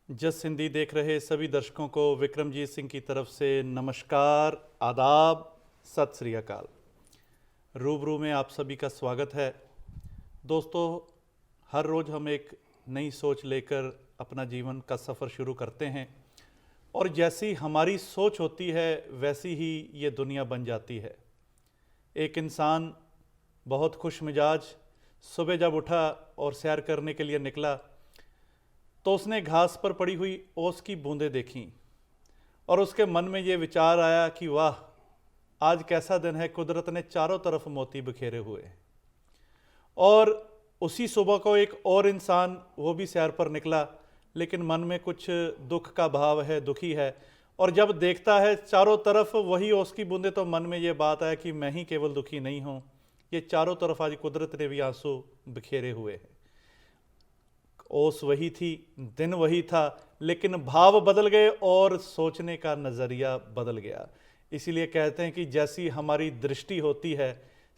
जस हिंदी देख रहे सभी दर्शकों को विक्रमजीत सिंह की तरफ से नमस्कार, आदाब, सत श्री अकाल। रूबरू में आप सभी का स्वागत है। दोस्तों, हर रोज़ हम एक नई सोच लेकर अपना जीवन का सफ़र शुरू करते हैं और जैसी हमारी सोच होती है वैसी ही ये दुनिया बन जाती है। एक इंसान बहुत खुश मिजाज सुबह जब उठा और सैर करने के लिए निकला तो उसने घास पर पड़ी हुई ओस की बूंदें देखीं और उसके मन में ये विचार आया कि वाह, आज कैसा दिन है, कुदरत ने चारों तरफ मोती बिखेरे हुए हैं। और उसी सुबह को एक और इंसान वो भी सैर पर निकला, लेकिन मन में कुछ दुख का भाव है, दुखी है, और जब देखता है चारों तरफ वही ओस की बूंदें तो मन में ये बात आया कि मैं ही केवल दुखी नहीं हूँ, ये चारों तरफ आज कुदरत ने भी आंसू बिखेरे हुए हैं। ओस वही थी, दिन वही था, लेकिन भाव बदल गए और सोचने का नज़रिया बदल गया। इसीलिए कहते हैं कि जैसी हमारी दृष्टि होती है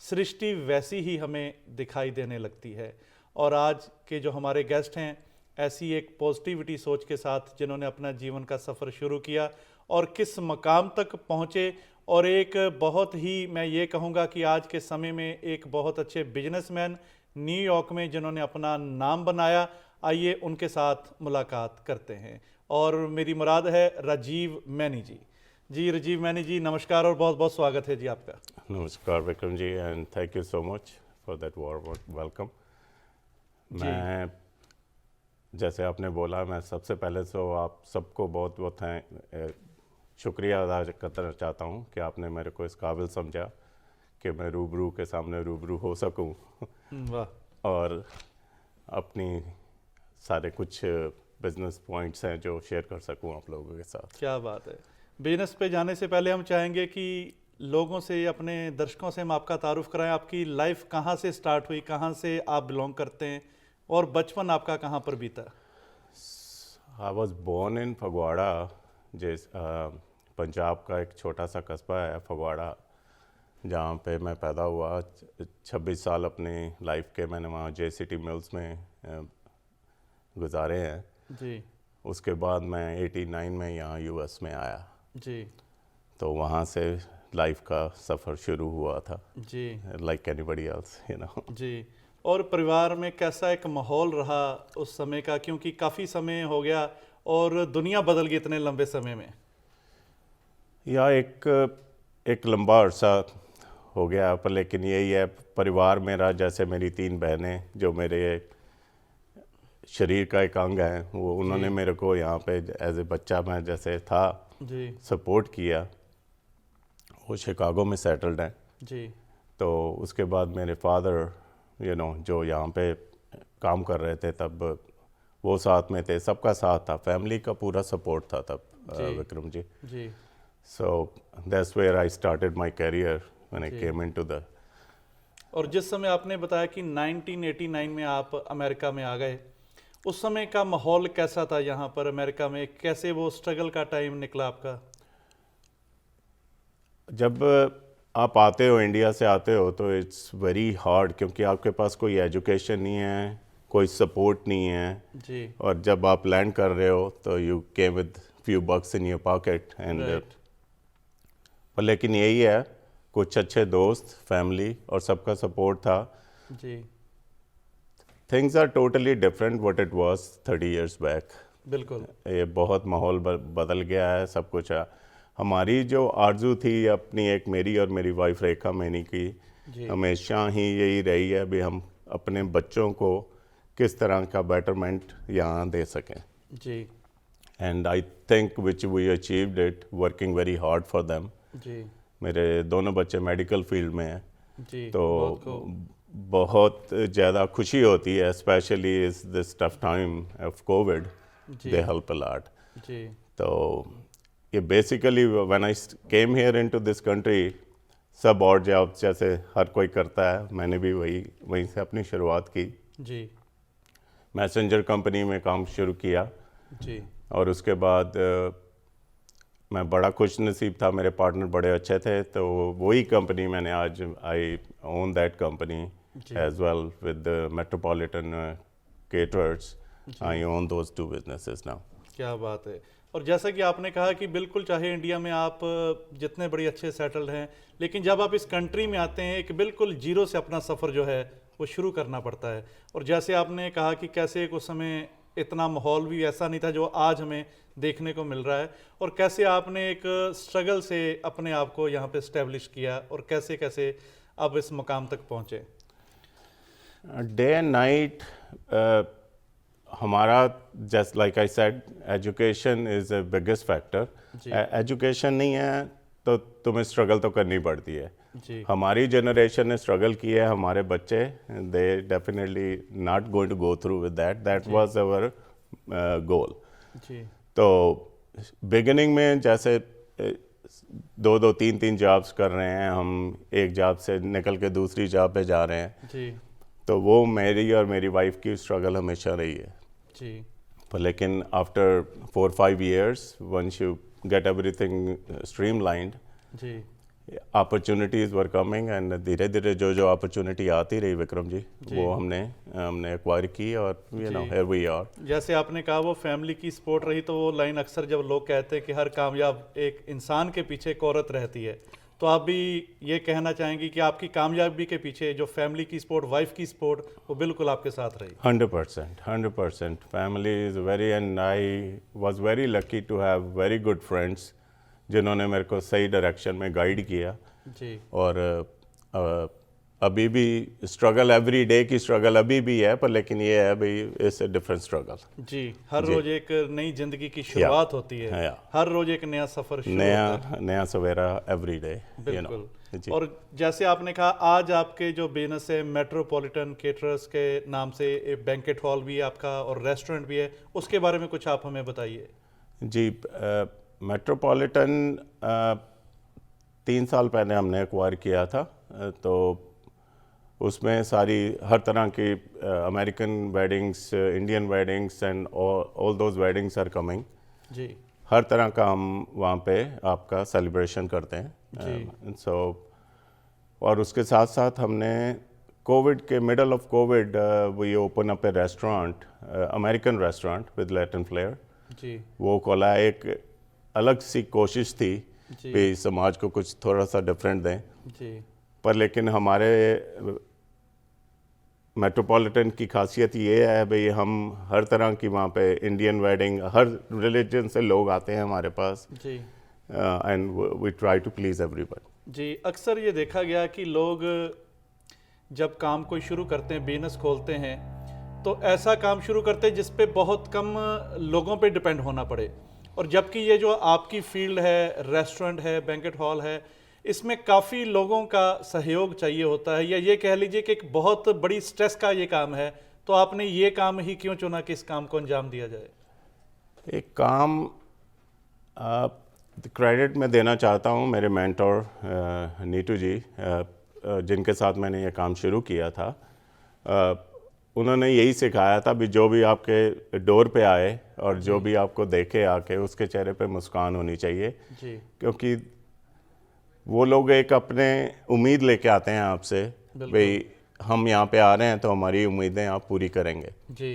सृष्टि वैसी ही हमें दिखाई देने लगती है। और आज के जो हमारे गेस्ट हैं, ऐसी एक पॉजिटिविटी सोच के साथ जिन्होंने अपना जीवन का सफ़र शुरू किया और किस मकाम तक पहुँचे, और एक बहुत ही, मैं ये कहूँगा कि आज के समय में एक बहुत अच्छे बिजनेसमैन न्यूयॉर्क में जिन्होंने अपना नाम बनाया। आइए उनके साथ मुलाकात करते हैं। और मेरी मुराद है राजीव मैनी जी। जी राजीव मैनी जी, नमस्कार और बहुत बहुत स्वागत है जी आपका। नमस्कार Vikram ji, and thank you so much for that warm welcome. मैं, जैसे आपने बोला, मैं सबसे पहले तो आप सबको बहुत बहुत शुक्रिया अदा करना चाहता हूँ कि आपने मेरे को इस काबिल समझा कि मैं रूबरू के सामने रूबरू हो सकूँ वाह। और अपनी सारे कुछ बिजनेस पॉइंट्स हैं जो शेयर कर सकूं आप लोगों के साथ। क्या बात है। बिजनेस पे जाने से पहले हम चाहेंगे कि लोगों से, अपने दर्शकों से हम आपका तारुफ कराएं। आपकी लाइफ कहाँ से स्टार्ट हुई, कहाँ से आप बिलोंग करते हैं और बचपन आपका कहाँ पर बीता? I was born in Phagwara, Punjab का एक छोटा सा कस्बा है फगवाड़ा, जहाँ पे मैं पैदा हुआ। 26 साल अपनी लाइफ के मैंने वहाँ JCT मिल्स में गुजारे हैं जी। उसके बाद मैं 89 में यहाँ US में आया जी। तो वहाँ से लाइफ का सफ़र शुरू हुआ था, जी। Like anybody else, you know. जी। और परिवार में कैसा एक माहौल रहा उस समय का, क्योंकि काफ़ी समय हो गया और दुनिया बदल गई इतने लंबे समय में? या एक लंबा अरसा हो गया, पर लेकिन यही है, परिवार मेरा, जैसे मेरी 3 बहनें जो मेरे शरीर का एक अंग है, वो उन्होंने मेरे को यहाँ पे एज ए बच्चा मैं जैसे था जी। सपोर्ट किया। वो शिकागो में सेटल्ड हैं। जी। तो उसके बाद मेरे फादर जो यहाँ पे काम कर रहे थे तब, वो साथ में थे, सबका साथ था, फैमिली का पूरा सपोर्ट था तब विक्रम जी। जी। So that's where I started my career when I जी। Came into the. और जिस समय आपने बताया कि 1989 में आप अमेरिका में आ गए, उस समय का माहौल कैसा था यहाँ पर अमेरिका में? कैसे वो स्ट्रगल का टाइम निकला आपका? जब आप आते हो, इंडिया से आते हो, तो इट्स वेरी हार्ड, क्योंकि आपके पास कोई एजुकेशन नहीं है, कोई सपोर्ट नहीं है। जी। और जब आप लैंड कर रहे हो तो you came with few bucks in your pocket and, right. पर लेकिन यही है, कुछ अच्छे दोस्त, फैमिली और सबका सपोर्ट था। जी। Things are totally different what it was 30 years back. बिल्कुल। ये बहुत माहौल बदल गया है, सब कुछ है। हमारी जो आरजू थी अपनी, एक मेरी और मेरी वाइफ रेखा मैनी की, जी। हमेशा ही यही रही है भी हम अपने बच्चों को किस तरह का बेटरमेंट यहाँ दे सकें। जी। And I think which we achieved it working very hard for them. जी। मेरे दोनों बच्चे मेडिकल फील्ड में हैं, जी। तो बहुत खूब। बहुत ज़्यादा खुशी होती है, स्पेशली इस this tough time of Covid, जी। They help a lot. जी। तो ये basically when I came here into this country, सब और जॉब जैसे हर कोई करता है, मैंने भी वहीं से अपनी शुरुआत की। जी। मैसेंजर कंपनी में काम शुरू किया जी। और उसके बाद मैं बड़ा खुश नसीब था, मेरे पार्टनर बड़े अच्छे थे, तो वही कंपनी मैंने आज, I own that company as well with Metropolitan caterers. I own those 2 businesses now. क्या बात है। और जैसा कि आपने कहा कि बिल्कुल चाहे इंडिया में आप जितने बड़े अच्छे सेटल्ड हैं, लेकिन जब आप इस कंट्री में आते हैं एक बिल्कुल जीरो से अपना सफ़र जो है वो शुरू करना पड़ता है। और जैसे आपने कहा कि कैसे एक उस समय इतना माहौल भी ऐसा नहीं था जो आज हमें देखने को मिल रहा है, और कैसे आपने एक स्ट्रगल से अपने आप को यहाँ पे स्टैब्लिश किया और कैसे कैसे अब इस मुकाम तक पहुँचे। डे एंड नाइट हमारा, just like I said, education is the biggest factor. Education नहीं है तो तुम्हें स्ट्रगल तो करनी पड़ती है। जी हमारी जनरेशन ने स्ट्रगल किया है, हमारे बच्चे they definitely not going to go through with that was our goal. जी तो बिगिनिंग में जैसे दो तीन जॉब्स कर रहे हैं हम, एक जॉब से निकल के दूसरी जॉब पे जा रहे हैं, जी तो वो मेरी और मेरी वाइफ की स्ट्रगल हमेशा रही है। जी पर लेकिन after 4-5 years, once you get everything streamlined, जी अपॉर्चुनिटीज़ वर कमिंग, एंड धीरे धीरे जो अपॉर्चुनिटी आती रही विक्रम जी, वो हमने एक्वायर की, और you know here we are. जैसे आपने कहा वो फैमिली की सपोर्ट रही, तो वो लाइन अक्सर जब लोग कहते हैं कि हर कामयाब एक इंसान के पीछे एक औरत रहती है, तो आप भी ये कहना चाहेंगे कि आपकी कामयाबी के पीछे जो फैमिली की सपोर्ट, वाइफ की सपोर्ट, वो बिल्कुल आपके साथ रही। 100% family is very, and I was very lucky to have very good friends जिन्होंने मेरे को सही डायरेक्शन में गाइड किया। जी और अभी भी स्ट्रगल, एवरी डे की स्ट्रगल अभी भी है, पर लेकिन ये है भाई, इट्स अ डिफरेंट स्ट्रगल। जी हर रोज एक नई जिंदगी की शुरुआत होती है, हर रोज एक नया सफर शुरू होता है। नया सवेरा एवरी डे, बिल्कुल। और जैसे आपने कहा आज आपके जो बिजनेस है मेट्रोपॉलिटन केटरर्स के नाम से, एक बैंकेट हॉल भी है आपका और रेस्टोरेंट भी है, उसके बारे में कुछ आप हमें बताइए। जी, मेट्रोपॉलिटन 3 साल पहले हमने एक्वायर किया था, तो उसमें सारी हर तरह की American weddings, Indian weddings and all those weddings are coming. जी हर तरह का हम वहाँ पे आपका सेलिब्रेशन करते हैं। सो और उसके साथ साथ हमने कोविड के middle of Covid we open up a restaurant, American restaurant with Latin flair. जी वो खोला, एक अलग सी कोशिश थी कि समाज को कुछ थोड़ा सा डिफरेंट दें। जी पर लेकिन हमारे मेट्रोपॉलिटन की खासियत ये है भाई, हम हर तरह की वहाँ पे इंडियन वेडिंग, हर रिलीजन से लोग आते हैं हमारे पास, जी and we try to please everyone. जी अक्सर ये देखा गया कि लोग जब काम कोई शुरू करते हैं, बिजनेस खोलते हैं, तो ऐसा काम शुरू करते हैं जिस पे बहुत कम लोगों पे डिपेंड होना पड़े, और जबकि ये जो आपकी फील्ड है, रेस्टोरेंट है, बैंकेट हॉल है, इसमें काफ़ी लोगों का सहयोग चाहिए होता है, या ये कह लीजिए कि एक बहुत बड़ी स्ट्रेस का ये काम है, तो आपने ये काम ही क्यों चुना कि इस काम को अंजाम दिया जाए? एक काम क्रेडिट मैं देना चाहता हूँ मेरे मेंटोर नीतू जी, जिनके साथ मैंने ये काम शुरू किया था। उन्होंने यही सिखाया था भी, जो भी आपके डोर पे आए और जो भी आपको देखे आके, उसके चेहरे पे मुस्कान होनी चाहिए। जी क्योंकि वो लोग एक अपने उम्मीद लेके आते हैं आपसे, भाई हम यहाँ पे आ रहे हैं तो हमारी उम्मीदें आप पूरी करेंगे। जी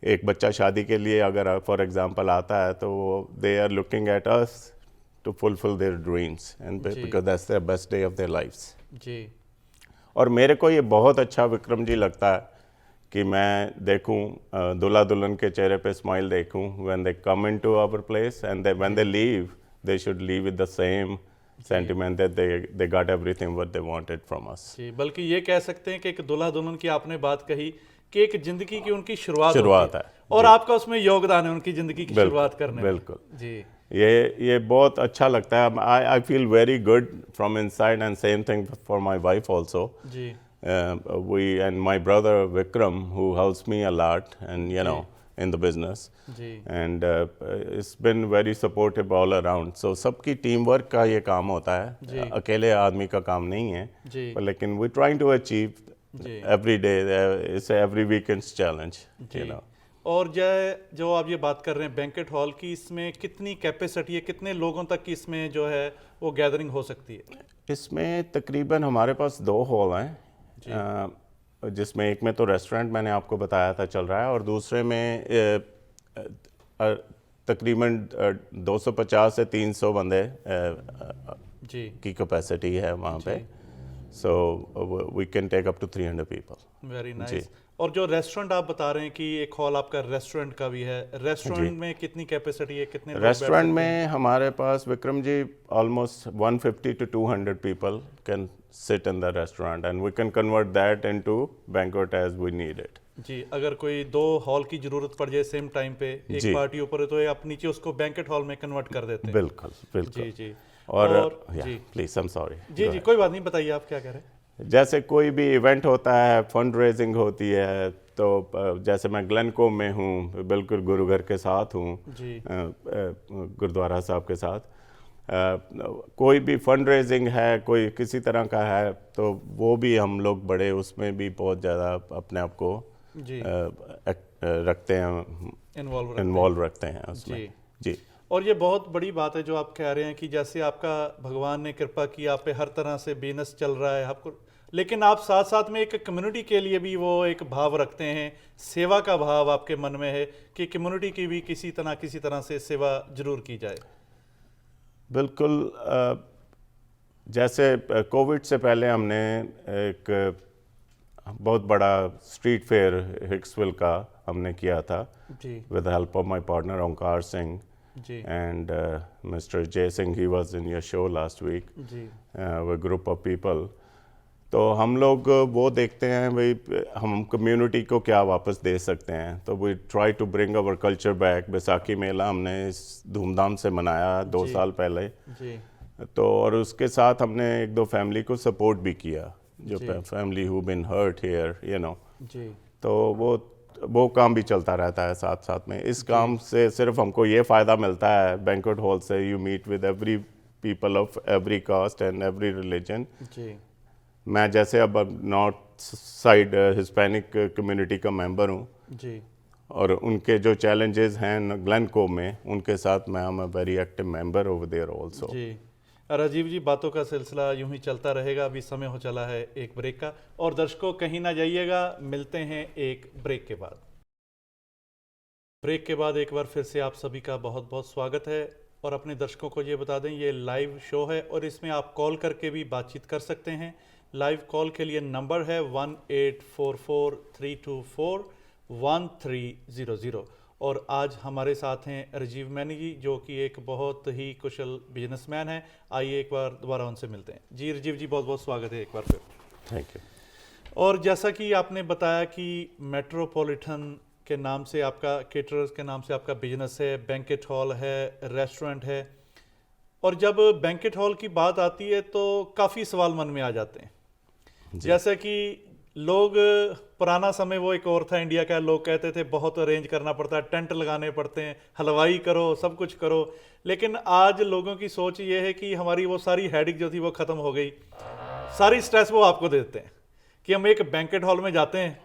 एक बच्चा शादी के लिए अगर फॉर एग्जांपल आता है, तो they are looking at us to fulfil their dreams, and because that's their best day of their lifes. जी और मेरे को ये बहुत अच्छा विक्रम जी लगता है कि मैं देखूं, दुल्हा दुल्हन के चेहरे पे स्माइल देखूं when they come into our place, and when they leave they should leave with the same sentiment that they got everything what they wanted from us. जी बल्कि ये कह सकते हैं कि एक दुल्हा दुल्हन की आपने बात कही कि एक जिंदगी की उनकी शुरुआत है, और आपका उसमें योगदान है उनकी जिंदगी की शुरुआत करने में। बिल्कुल जी ये बहुत अच्छा लगता है। I feel very good from inside, and same thing for my wife also. जी We and my brother Vikram, who helps me a lot, and you know, in the business, जी and it's been very supportive all around. So सबकी team work का ये काम होता है, अकेले आदमी का काम नहीं है। जी पर लेकिन we trying to achieve ji every day. It's every weekend's challenge, you know. और जो आप ये बात कर रहे हैं बैंकेट हॉल की, इसमें कितनी कैपेसिटी है, कितने लोगों तक की इसमें जो है वो गैदरिंग हो सकती है? इसमें तकरीबन हमारे पास 2 हॉल हैं, जिसमें एक में तो रेस्टोरेंट मैंने आपको बताया था चल रहा है, और दूसरे में तकरीबन 250 से 300 बंदे जी की कैपेसिटी है वहाँ पे, so we can take up to 300 people. Very जी। नाइस। और जो रेस्टोरेंट आप बता रहे हैं कि एक हॉल आपका रेस्टोरेंट का भी है, रेस्टोरेंट में कितनी कैपेसिटी है, कितने लोग बैठ सकते रेस्टोरेंट हैं? में हमारे पास Vikram ji almost 150 to 200 people can sit in the restaurant and we can convert that into banquet as we need it. जी, अगर कोई 2 हॉल की जरूरत पड़ जाए सेम टाइम पे, एक जी। पार्टी ऊपर है तो ये आप नीचे उसको बैंकेट हॉल में कन्वर्ट कर देते हैं। बिल्कुल बिल्कुल। जी जी। और जी प्लीज, आई एम सॉरी। जी जी, कोई बात नहीं, बताइए आप क्या कह रहे हैं। जैसे कोई भी इवेंट होता है, फंड रेजिंग होती है, तो जैसे मैं ग्लेनकोम में हूँ, बिल्कुल गुरुघर के साथ हूँ, जी गुरुद्वारा साहब के साथ, कोई भी फंड रेजिंग है, कोई किसी तरह का है, तो वो भी हम लोग बड़े उसमें भी बहुत ज़्यादा अपने आप को जी रखते हैं, इन्वॉल्व रखते हैं उसमें। जी। जी। और ये बहुत बड़ी बात है जो आप कह रहे हैं कि जैसे आपका भगवान ने कृपा की, आप पे हर तरह से बिजनेस चल रहा है आपको, लेकिन आप साथ साथ में एक कम्युनिटी के लिए भी वो एक भाव रखते हैं, सेवा का भाव आपके मन में है कि कम्युनिटी की भी किसी तरह से सेवा जरूर की जाए। बिल्कुल। जैसे कोविड से पहले हमने एक बहुत बड़ा स्ट्रीट फेयर हिक्सविल का हमने किया था जी with the help of my partner Onkar Singh ji and Mr. Jay Singh. He was in your show last week ji with a group of people. तो हम लोग वो देखते हैं भाई हम कम्युनिटी को क्या वापस दे सकते हैं, तो we try to bring our culture back. Baisakhi मेला हमने धूमधाम से मनाया 2 साल पहले, जी तो और उसके साथ हमने 1-2 फैमिली को सपोर्ट भी किया, जो जी। Family who been hurt here you know. जी तो वो काम भी चलता रहता है साथ साथ में। इस काम से सिर्फ हमको ये फ़ायदा मिलता है बैंक्वेट हॉल से, you meet with every people of every caste and every religion. जी मैं जैसे अब नॉर्थ साइड हिस्पैनिक कम्युनिटी का मेंबर हूँ, जी और उनके जो चैलेंजेस हैं ग्लेनकोम में, उनके साथ मैं am a very active member over there also. जी। राजीव जी, बातों का सिलसिला यूं ही चलता रहेगा, अभी समय हो चला है एक ब्रेक का, और दर्शकों कहीं ना जाइएगा, मिलते हैं एक ब्रेक के बाद। ब्रेक के बाद एक बार फिर से आप सभी का बहुत बहुत स्वागत है। और अपने दर्शकों को ये बता दें, ये लाइव शो है और इसमें आप कॉल करके भी बातचीत कर सकते हैं। लाइव कॉल के लिए नंबर है 1844-324-1300। और आज हमारे साथ हैं राजीव मैनी जी, जो कि एक बहुत ही कुशल बिजनेसमैन है। आइए एक बार दोबारा उनसे मिलते हैं। जी राजीव जी, बहुत बहुत स्वागत है एक बार फिर। Thank you. और जैसा कि आपने बताया कि मेट्रोपॉलिटन के नाम से आपका, केटरर्स के नाम से आपका बिजनेस है, बैंकेट हॉल है, रेस्टोरेंट है। और जब बैंकेट हॉल की बात आती है तो काफ़ी सवाल मन में आ जाते हैं। जैसे कि लोग, पुराना समय वो एक और था इंडिया का, लोग कहते थे बहुत अरेंज करना पड़ता है, टेंट लगाने पड़ते हैं, हलवाई करो, सब कुछ करो। लेकिन आज लोगों की सोच ये है कि हमारी वो सारी हेडिक जो थी वो ख़त्म हो गई, सारी स्ट्रेस वो आपको देते हैं कि हम एक बैंकेट हॉल में जाते हैं,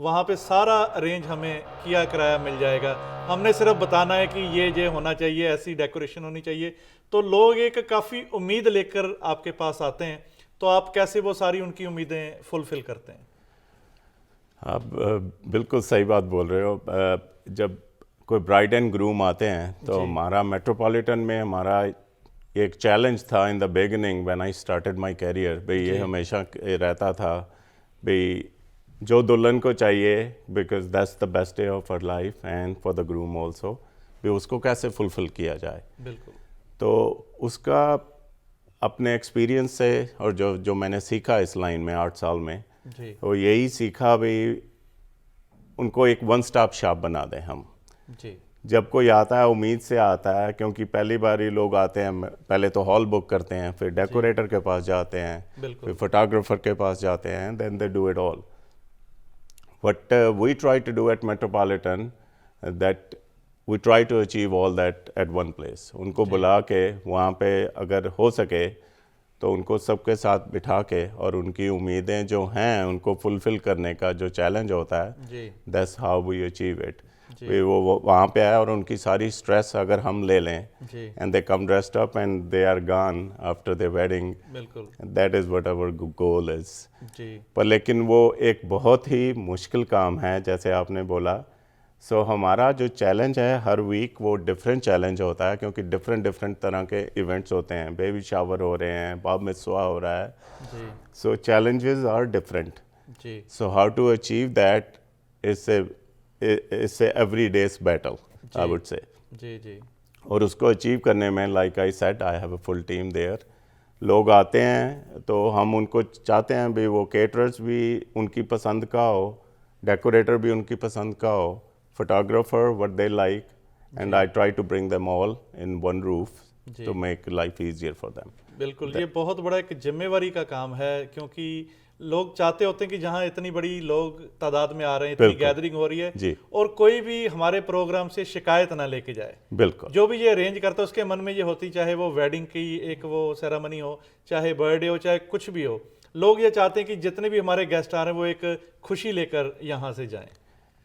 वहाँ पे सारा अरेंज हमें किया कराया मिल जाएगा, हमने सिर्फ बताना है कि ये होना चाहिए, ऐसी डेकोरेशन होनी चाहिए। तो लोग एक काफ़ी उम्मीद लेकर आपके पास आते हैं, तो आप कैसे वो सारी उनकी उम्मीदें फुलफिल करते हैं? आप बिल्कुल सही बात बोल रहे हो। जब कोई ब्राइड एंड ग्रूम आते हैं तो हमारा मेट्रोपॉलिटन में हमारा एक चैलेंज था in the beginning when I started my career. भाई ये हमेशा रहता था भाई जो दुल्हन को चाहिए, because that's the best day of our life and for the groom also, भी उसको कैसे फुलफिल किया जाए। बिल्कुल। तो उसका अपने एक्सपीरियंस से और जो मैंने सीखा इस लाइन में 8 साल में, जी तो यही सीखा भाई उनको एक वन स्टॉप शॉप बना दें हम। जी जब कोई आता है उम्मीद से आता है, क्योंकि पहली बार ही लोग आते हैं, पहले तो हॉल बुक करते हैं, फिर डेकोरेटर के पास जाते हैं, बिल्कुल। फिर फोटोग्राफर के पास जाते हैं, then they do it all. What we try to do at Metropolitan, that we try to achieve all that at one place. उनको बुला के वहाँ पे अगर हो सके तो उनको सबके साथ बिठा के और उनकी उम्मीदें जो हैं उनको फुलफिल करने का जो चैलेंज होता है, जी that's how we achieve it. वो वहाँ पे आए और उनकी सारी स्ट्रेस अगर हम ले लें, जी and they come dressed up and they are gone after their wedding, बिल्कुल। that is what our goal is. जी पर लेकिन वो एक बहुत ही मुश्किल काम है, जैसे आपने बोला, सो हमारा जो चैलेंज है हर वीक वो डिफरेंट चैलेंज होता है, क्योंकि डिफरेंट तरह के इवेंट्स होते हैं, बेबी शावर हो रहे हैं, बाब मितवा हो रहा है, जी सो चैलेंजेस आर डिफरेंट. जी so how to achieve that is a every day's battle, I would say. जी जी और उसको अचीव करने में, like I said, I have a full team there. लोग आते हैं तो हम उनको चाहते हैं भी वो केटरर्स भी उनकी पसंद का हो, डेकोरेटर भी उनकी पसंद का हो, photographer what they like, and I try to bring them all in one roof जी। To make life easier for them. बिल्कुल, ये बहुत बड़ा एक जिम्मेवारी का काम है, क्योंकि लोग चाहते होते हैं कि जहाँ इतनी बड़ी लोग तादाद में आ रहे हैं, इतनी बिल्कुल। गैदरिंग हो रही है, जी और कोई भी हमारे प्रोग्राम से शिकायत ना लेके जाए. बिल्कुल. जो भी ये अरेंज करता है उसके मन में ये होती, चाहे वो वेडिंग की एक वो सेरेमनी हो, चाहे बर्थडे हो, चाहे कुछ भी हो, लोग ये चाहते हैं कि जितने भी हमारे गेस्ट आ रहे हैं वो एक खुशी लेकर यहाँ से जाएं.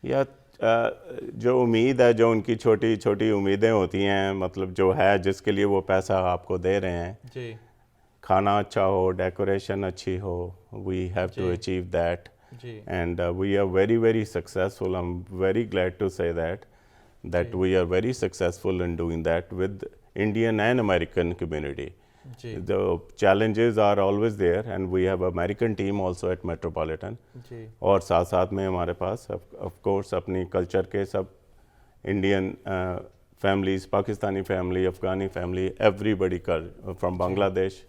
या जो उम्मीद है, जो उनकी छोटी छोटी उम्मीदें होती हैं, मतलब जो है जिसके लिए वो पैसा आपको दे रहे हैं, जी खाना अच्छा हो, डेकोरेशन अच्छी हो, वी हैव टू जी। Achieve that. जी And we are very, very successful. I'm very glad to say that we are very successful in doing that with Indian and American community. जी The challenges are always there, and we have American team also at Metropolitan. जी और साथ साथ में हमारे पास of course अपनी culture के सब Indian families, Pakistani family, Afghani family, everybody from Bangladesh,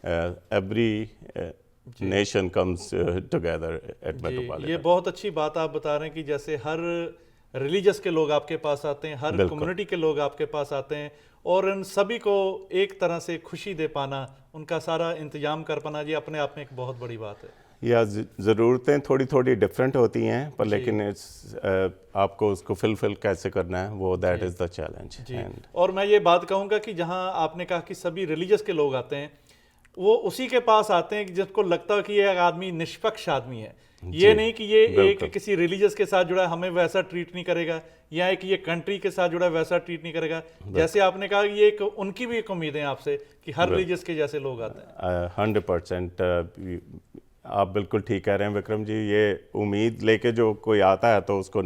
every nation comes together at जी, मेट्रोपॉलिटन. ये बहुत अच्छी बात आप बता रहे हैं कि जैसे हर रिलीजियस के लोग आपके पास आते हैं, हर बिल्कुल। कम्युनिटी के लोग आपके पास आते हैं, और उन सभी को एक तरह से खुशी दे पाना, उनका सारा इंतजाम कर पाना, ये अपने आप में एक बहुत बड़ी बात है. या ज़रूरतें थोड़ी थोड़ी डिफरेंट होती हैं, पर जी। लेकिन आपको उसको फिल कैसे करना है, वो दैट जी। Is the challenge. जी, और मैं ये बात कहूँगा कि जहाँ आपने कहा कि सभी रिलीजियस के लोग आते हैं, वो उसी के पास आते हैं कि जिसको लगता है कि ये एक आदमी निष्पक्ष आदमी है. ये जी, नहीं कि ये एक बिल्कुल। किसी रिलीजियस के साथ जुड़ा है, हमें वैसा ट्रीट नहीं करेगा, या एक ये कंट्री के साथ जुड़ा है वैसा ट्रीट नहीं करेगा. जैसे आपने कहा, ये एक उनकी भी एक उम्मीद है आपसे कि हर रिलीजियस के जैसे लोग आते हैं. 100%. आप बिल्कुल ठीक कह रहे हैं विक्रम जी. ये उम्मीद लेके जो कोई आता है तो उसको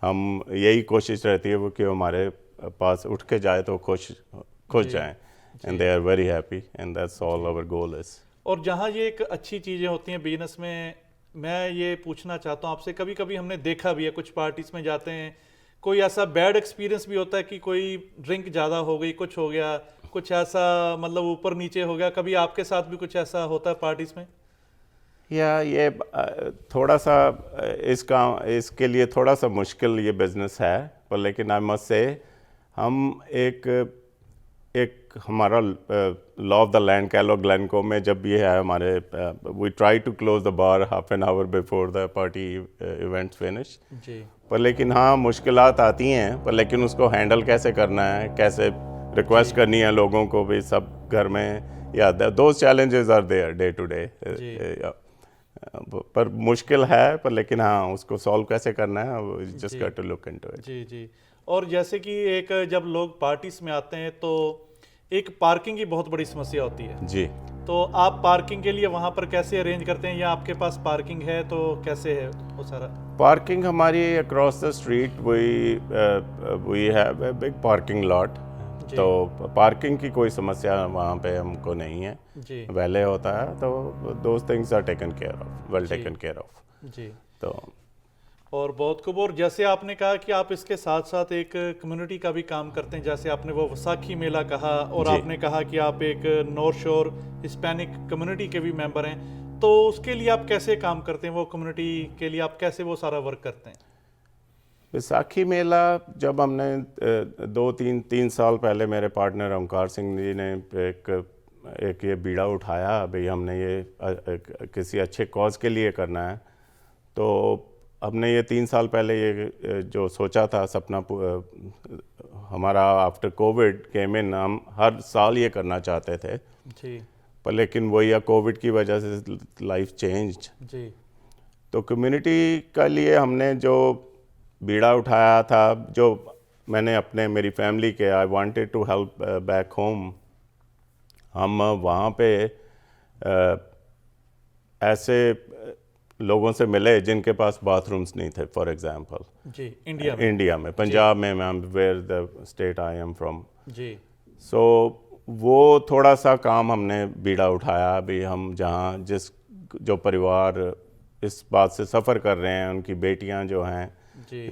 हम यही कोशिश रहती है वो कि हमारे पास उठ के जाए तो खुश जी, जाएं, and they are very happy, and that's all our goal is. और जहाँ ये एक अच्छी चीज़ें होती हैं बिजनेस में, मैं ये पूछना चाहता हूँ आपसे, कभी कभी हमने देखा भी है, कुछ पार्टीज में जाते हैं, कोई ऐसा बैड एक्सपीरियंस भी होता है कि कोई ड्रिंक ज़्यादा हो गई, कुछ हो गया, कुछ ऐसा मतलब ऊपर नीचे हो गया. कभी आपके साथ भी कुछ ऐसा होता है पार्टीज में? या ये थोड़ा सा इसके लिए थोड़ा सा मुश्किल ये बिज़नेस है, पर लेकिन आई मस्ट से हम एक हमारा लॉ ऑफ द लैंड कह लो, ग्लेनको में जब ये है हमारे, we try to close the bar half an hour before the party events finish. जी पर लेकिन हाँ, मुश्किलात आती हैं, पर लेकिन उसको हैंडल कैसे करना है, कैसे रिक्वेस्ट करनी है लोगों को भी सब घर में, या those challenges are there day to day. पर मुश्किल है, पर लेकिन हाँ, उसको सॉल्व कैसे करना है, just got to look into it. जी जी. और जैसे कि एक जब लोग पार्टीज में आते हैं तो एक पार्किंग की बहुत बड़ी समस्या होती है. जी. तो आप पार्किंग के लिए वहाँ पर कैसे अरेंज करते हैं, या आपके पास पार्किंग है तो कैसे है वो सारा? पार्किंग हमारी across the street we have a big parking lot. जी। तो पार्किंग की कोई समस्या वहाँ पे हमको नहीं है. जी वैले होता है तो those things are taken care of, well जी। Taken care of. जी. तो और बहुत खूब. और जैसे आपने कहा कि आप इसके साथ साथ एक कम्युनिटी का भी काम करते हैं, जैसे आपने वो वसाखी मेला कहा, और जी। आपने कहा कि आप एक नॉर्थ शोर हिस्पैनिक कम्युनिटी के भी मेंबर हैं, तो उसके लिए आप कैसे काम करते हैं, वो कम्युनिटी के लिए आप कैसे वो सारा वर्क करते हैं? बैसाखी मेला जब हमने 2-3 साल पहले मेरे पार्टनर ओमकार सिंह जी ने एक ये बीड़ा उठाया, भाई हमने ये किसी अच्छे कॉज के लिए करना है, तो हमने ये 3 साल पहले ये जो सोचा था सपना हमारा, आफ्टर कोविड केम इन, हम हर साल ये करना चाहते थे. जी पर लेकिन वही या कोविड की वजह से लाइफ चेंज्ड. जी तो कम्युनिटी के लिए हमने जो बीड़ा उठाया था, जो मैंने अपने मेरी फैमिली के, I wanted to help back home. हम वहाँ पे ऐसे लोगों से मिले जिनके पास बाथरूम्स नहीं थे, फॉर एग्जांपल जी इंडिया में पंजाब में, ma'am, where the state I am from. जी सो वो थोड़ा सा काम हमने बीड़ा उठाया। अभी हम जहाँ जो परिवार इस बात से सफ़र कर रहे हैं, उनकी बेटियां जो हैं, जी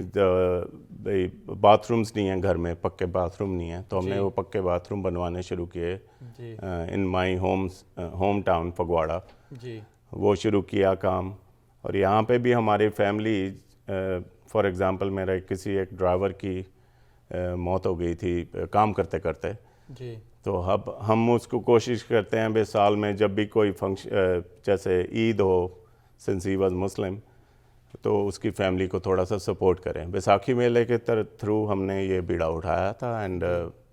बाथरूम्स नहीं हैं घर में, पक्के बाथरूम नहीं हैं, तो हमने जी वो पक्के बाथरूम बनवाने शुरू किए जी इन माई होम टाउन फगवाड़ा। जी वो शुरू किया काम। और यहाँ पे भी हमारी फैमिली, फॉर एग्ज़ाम्पल मेरा किसी एक ड्राइवर की मौत हो गई थी काम करते करते, जी तो अब हम उसको कोशिश करते हैं भाई साल में जब भी कोई फंक्शन, जैसे ईद हो, सिंस ही वाज मुस्लिम, तो उसकी फैमिली को थोड़ा सा सपोर्ट करें। बैसाखी मेले के थ्रू हमने ये बीड़ा उठाया था and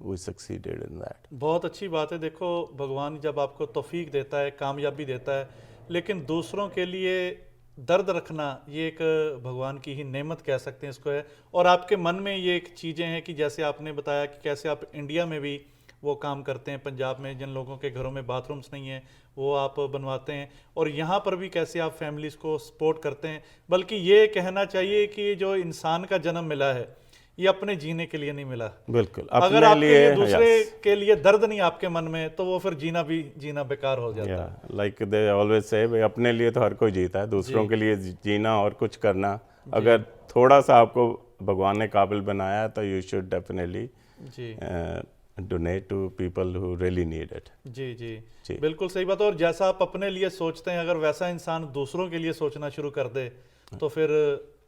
we succeeded in that. बहुत अच्छी बात है। देखो, भगवान जब आपको तौफीक देता है, कामयाबी देता है, लेकिन दूसरों के लिए दर्द रखना, ये एक भगवान की ही नेमत कह सकते हैं इसको है। और आपके मन में ये एक चीज़ें हैं कि जैसे आपने बताया कि कैसे आप इंडिया में भी वो काम करते हैं, पंजाब में जिन लोगों के घरों में बाथरूम्स नहीं हैं वो आप बनवाते हैं, और यहाँ पर भी कैसे आप फैमिलीज़ को सपोर्ट करते हैं। बल्कि ये कहना चाहिए कि जो इंसान का जन्म मिला है ये अपने जीने के लिए नहीं मिला। बिल्कुल, अगर अपने आपके लिए लिए, दूसरे के लिए दर्द नहीं आपके मन में, तो वो फिर जीना बेकार हो जाता है। लाइक दे ऑलवेज से, भाई अपने लिए तो हर कोई जीता है, दूसरों के लिए जीना और कुछ करना, अगर थोड़ा सा आपको भगवान ने काबिल बनाया है तो यू शुड डेफिनेटली जी donate to people who really need it. जी जी जी। बिल्कुल सही बात है। और जैसा आप अपने लिए सोचते हैं, अगर वैसा इंसान दूसरों के लिए सोचना शुरू कर दे तो फिर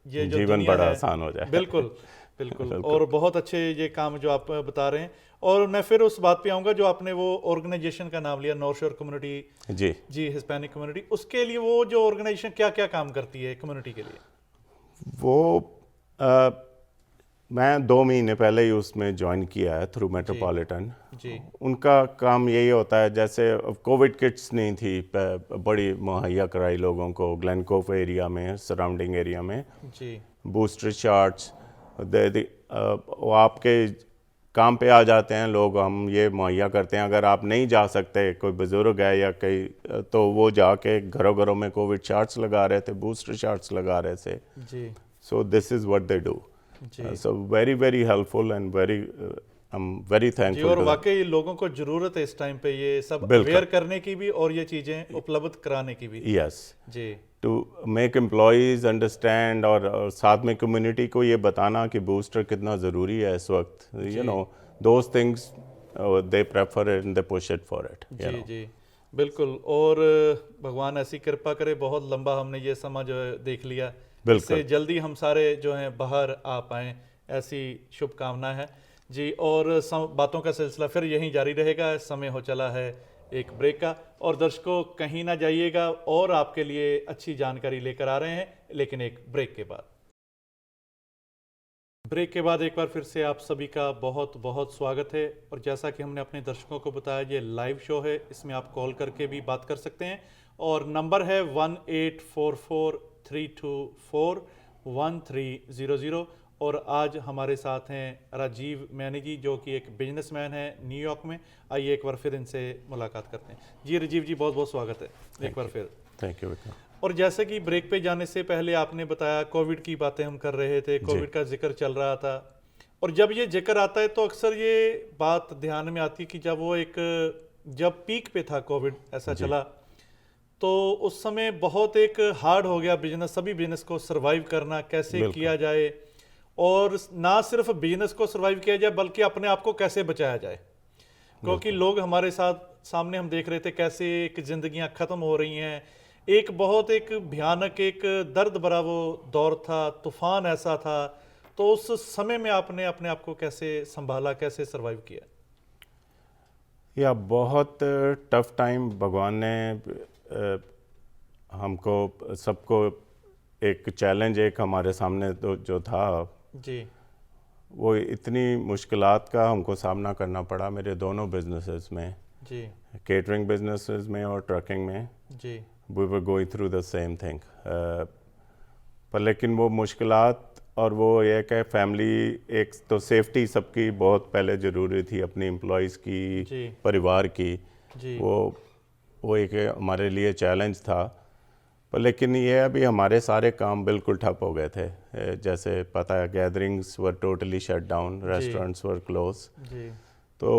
ये जो जीवन दुनिया बड़ा है, आसान हो जाए। बिल्कुल बिल्कुल। और बहुत अच्छे ये काम जो आप बता रहे हैं। और मैं फिर उस बात पे आऊँगा जो आपने वो ऑर्गेनाइजेशन का नाम लिया, नॉर्थ शोर कम्युनिटी, जी जी हिस्पैनिक कम्युनिटी, उसके लिए वो जो ऑर्गेनाइजेशन क्या क्या काम करती है कम्युनिटी के लिए? वो मैं 2 महीने पहले ही उसमें ज्वाइन किया है थ्रू मेट्रोपॉलिटन। जी उनका काम यही होता है, जैसे कोविड किट्स नहीं थी बड़ी मुहैया कराई लोगों को ग्लेनकोव एरिया में, सराउंडिंग एरिया में, जी बूस्टर शॉट्स वो आपके काम पे आ जाते हैं लोग, हम ये मुहैया करते हैं। अगर आप नहीं जा सकते, कोई बुजुर्ग है या कई, तो वो जाके घरों घरों में कोविड शॉट्स लगा रहे थे, बूस्टर शॉट्स लगा रहे थे। जी so this is what they do. जी so very very helpful and very I am very जी। थैंकफुल। और वाकई लोगों को जरूरत है इस टाइम पे ये सब बिल्कुल। अवेयर करने की भी और ये चीजें उपलब्ध कराने की भी। यस, जी टू मेक एम्प्लॉयज़ अंडरस्टैंड, और साथ में कम्युनिटी को ये बताना कि बूस्टर कितना ज़रूरी है इस वक्त। You know those things they prefer and they push it for it. जी जी बिल्कुल। और भगवान ऐसी कृपा करे, बहुत लंबा हमने ये समा जो है देख लिया, बिल्कुल। इससे जल्दी हम सारे जो हैं बाहर आ पाएँ, ऐसी शुभकामना है जी। और बातों का सिलसिला फिर यहीं जारी रहेगा। समय हो चला है एक ब्रेक का, और दर्शकों कहीं ना जाइएगा, और आपके लिए अच्छी जानकारी लेकर आ रहे हैं, लेकिन एक ब्रेक के बाद। ब्रेक के बाद एक बार फिर से आप सभी का बहुत बहुत स्वागत है। और जैसा कि हमने अपने दर्शकों को बताया, ये लाइव शो है, इसमें आप कॉल करके भी बात कर सकते हैं, और नंबर है 1844-324-1300। और आज हमारे साथ हैं राजीव मैनी जी, जो कि एक बिजनेसमैन है न्यूयॉर्क में। आइए एक बार फिर इनसे मुलाकात करते हैं। जी राजीव जी, बहुत बहुत स्वागत है एक बार फिर। Thank you Vikram. और जैसे कि ब्रेक पे जाने से पहले आपने बताया, कोविड की बातें हम कर रहे थे, कोविड का जिक्र चल रहा था, और जब ये जिक्र आता है तो अक्सर ये बात ध्यान में आती है कि जब पीक पे था कोविड ऐसा चला, तो उस समय बहुत एक हार्ड हो गया बिजनेस, सभी बिजनेस को सरवाइव करना, कैसे किया जाए, और ना सिर्फ बिजनेस को सरवाइव किया जाए बल्कि अपने आप को कैसे बचाया जाए। क्योंकि लोग हमारे सामने हम देख रहे थे कैसे एक जिंदगियां खत्म हो रही हैं। एक बहुत एक भयानक एक दर्द भरा वो दौर था, तूफान ऐसा था। तो उस समय में आपने अपने आप को कैसे संभाला, कैसे सरवाइव किया? या बहुत टफ टाइम भगवान ने हमको सबको एक चैलेंज एक हमारे सामने तो जो था जी, वो इतनी मुश्किलात का हमको सामना करना पड़ा मेरे दोनों बिजनेसेस में, जी, केटरिंग बिजनेसेस में और ट्रकिंग में। जी, we were going through the same thing. पर लेकिन वो मुश्किलात और वो ये कि फैमिली, एक तो सेफ्टी सबकी बहुत पहले ज़रूरी थी, अपनी एम्प्लॉयज़ की, जी, परिवार की। जी, वो एक हमारे लिए चैलेंज था। पर लेकिन ये अभी हमारे सारे काम बिल्कुल ठप हो गए थे। जैसे पता है, gatherings were totally shut down, restaurants were close. जी तो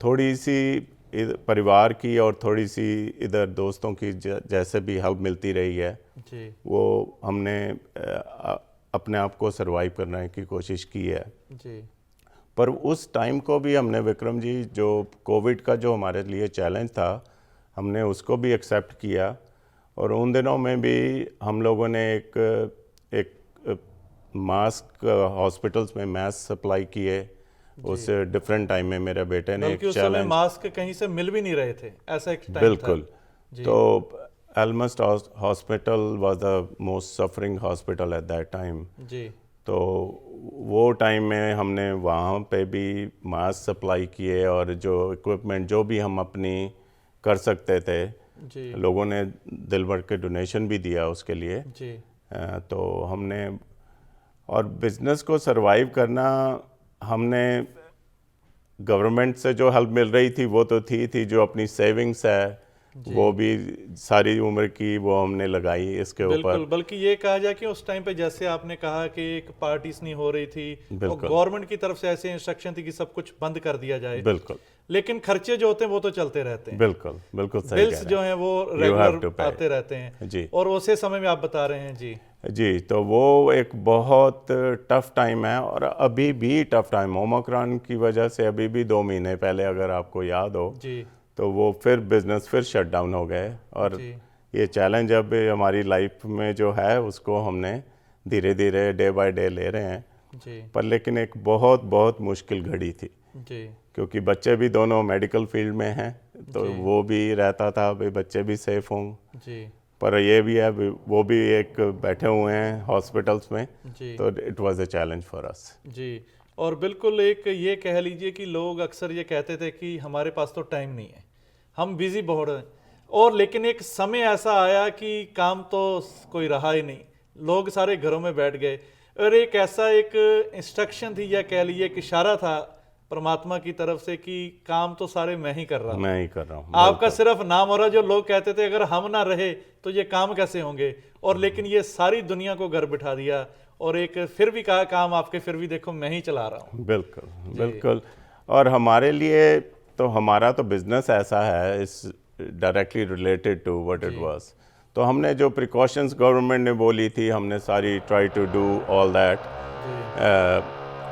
थोड़ी सी परिवार की और थोड़ी सी इधर दोस्तों की जैसे भी हेल्प मिलती रही है, जी वो हमने अपने आप को सरवाइव करने की कोशिश की है। जी पर उस टाइम को भी हमने, विक्रम जी, जो कोविड का जो हमारे लिए चैलेंज था, हमने उसको भी एक्सेप्ट किया। और उन दिनों में भी हम लोगों ने एक मास्क हॉस्पिटल्स में मास्क सप्लाई किए। उस डिफरेंट टाइम में मेरे बेटे ने बल्कि एक उस समय चैलेंज, मास्क कहीं से मिल भी नहीं रहे थे, ऐसा एक टाइम था। बिल्कुल। जी तो almost hospital was the most suffering hospital at that time. जी तो वो टाइम में हमने वहाँ पे भी मास्क सप्लाई किए, और जो इक्विपमेंट जो भी हम अपनी कर सकते थे, जी लोगों ने दिल भर के डोनेशन भी दिया उसके लिए। जी तो हमने, और बिजनेस को सरवाइव करना, हमने गवर्नमेंट से जो हेल्प मिल रही थी वो तो थी जो अपनी सेविंग्स है वो भी सारी उम्र की वो हमने लगाई इसके बिल्कुल। ऊपर। बल्कि ये कहा जाए कि उस टाइम पे जैसे आपने कहा कि एक पार्टीज नहीं हो रही थी और बिल्कुल गवर्नमेंट की तरफ से ऐसे इंस्ट्रक्शन थी कि सब कुछ बंद कर दिया जाए, बिल्कुल लेकिन खर्चे जो होते हैं वो तो चलते रहते हैं। बिल्कुल बिल्कुल सही कह बिल्स रहे जो हैं वो You have to regular pay. आते रहते हैं। जी और उसे समय में आप बता रहे हैं। जी जी। तो वो एक बहुत टफ टाइम है, और अभी भी टफ टाइम, ओमिक्रॉन की वजह से अभी भी 2 महीने पहले अगर आपको याद हो, जी तो वो फिर बिजनेस फिर शट डाउन हो गए। और जी ये चैलेंज अब हमारी लाइफ में जो है उसको हमने धीरे धीरे डे बाय डे ले रहे हैं। जी पर लेकिन एक बहुत बहुत मुश्किल घड़ी थी, जी क्योंकि बच्चे भी दोनों मेडिकल फील्ड में हैं, तो जी। वो भी रहता था भाई बच्चे भी सेफ हों। जी पर ये भी है, वो भी एक बैठे हुए हैं हॉस्पिटल्स में, जी तो it was a challenge for us. जी। और बिल्कुल एक ये कह लीजिए कि लोग अक्सर ये कहते थे कि हमारे पास तो टाइम नहीं है, हम बिजी बहुत हैं। और लेकिन एक समय ऐसा आया कि काम तो कोई रहा ही नहीं, लोग सारे घरों में बैठ गए। और एक ऐसा एक इंस्ट्रक्शन थी या कह लीजिए एक इशारा था परमात्मा की तरफ से कि काम तो सारे मैं ही कर रहा हूँ, मैं ही कर रहा हूँ। आपका सिर्फ नाम हो रहा। जो लोग कहते थे अगर हम ना रहे तो ये काम कैसे होंगे, और लेकिन ये सारी दुनिया को घर बिठा दिया। और एक फिर भी कहा काम आपके फिर भी देखो मैं ही चला रहा हूँ। बिल्कुल बिल्कुल। और हमारे लिए तो, हमारा तो बिजनेस ऐसा है, is directly related to what it was. तो हमने जो प्रिकॉशंस गवर्नमेंट ने बोली थी, हमने सारी try to do all that.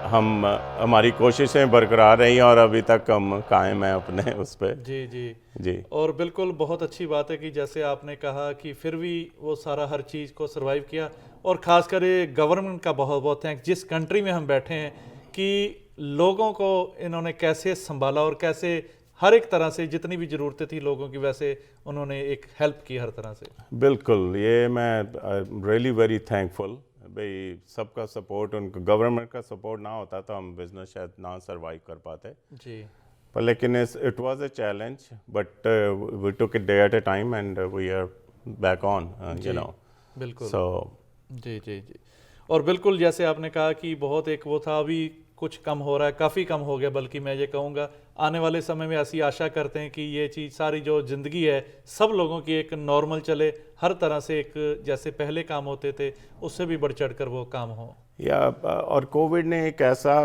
हम, हमारी कोशिशें बरकरार रही, और अभी तक हम कायम हैं अपने उस पर। जी जी जी और बिल्कुल बहुत अच्छी बात है कि जैसे आपने कहा कि फिर भी वो सारा हर चीज़ को सरवाइव किया। और ख़ासकर ये गवर्नमेंट का बहुत बहुत थैंक्स, जिस कंट्री में हम बैठे हैं, कि लोगों को इन्होंने कैसे संभाला और कैसे हर एक तरह से जितनी भी ज़रूरतें थी लोगों की, वैसे उन्होंने एक हेल्प की हर तरह से। बिल्कुल। ये मैं रियली वेरी थैंकफुल, भाई सबका सपोर्ट, उनका गवर्नमेंट का सपोर्ट ना होता तो हम बिजनेस शायद ना सरवाइव कर पाते। जी पर लेकिन it was a challenge, but we took it day at a time, and we are back on, you know. बिल्कुल। सो जी जी जी। और बिल्कुल जैसे आपने कहा कि बहुत एक वो था, अभी कुछ कम हो रहा है, काफ़ी कम हो गया, बल्कि मैं ये कहूँगा आने वाले समय में ऐसी आशा करते हैं कि ये चीज़ सारी जो ज़िंदगी है सब लोगों की एक नॉर्मल चले, हर तरह से एक जैसे पहले काम होते थे उससे भी बढ़ चढ़ कर वो काम हो। या और कोविड ने एक ऐसा,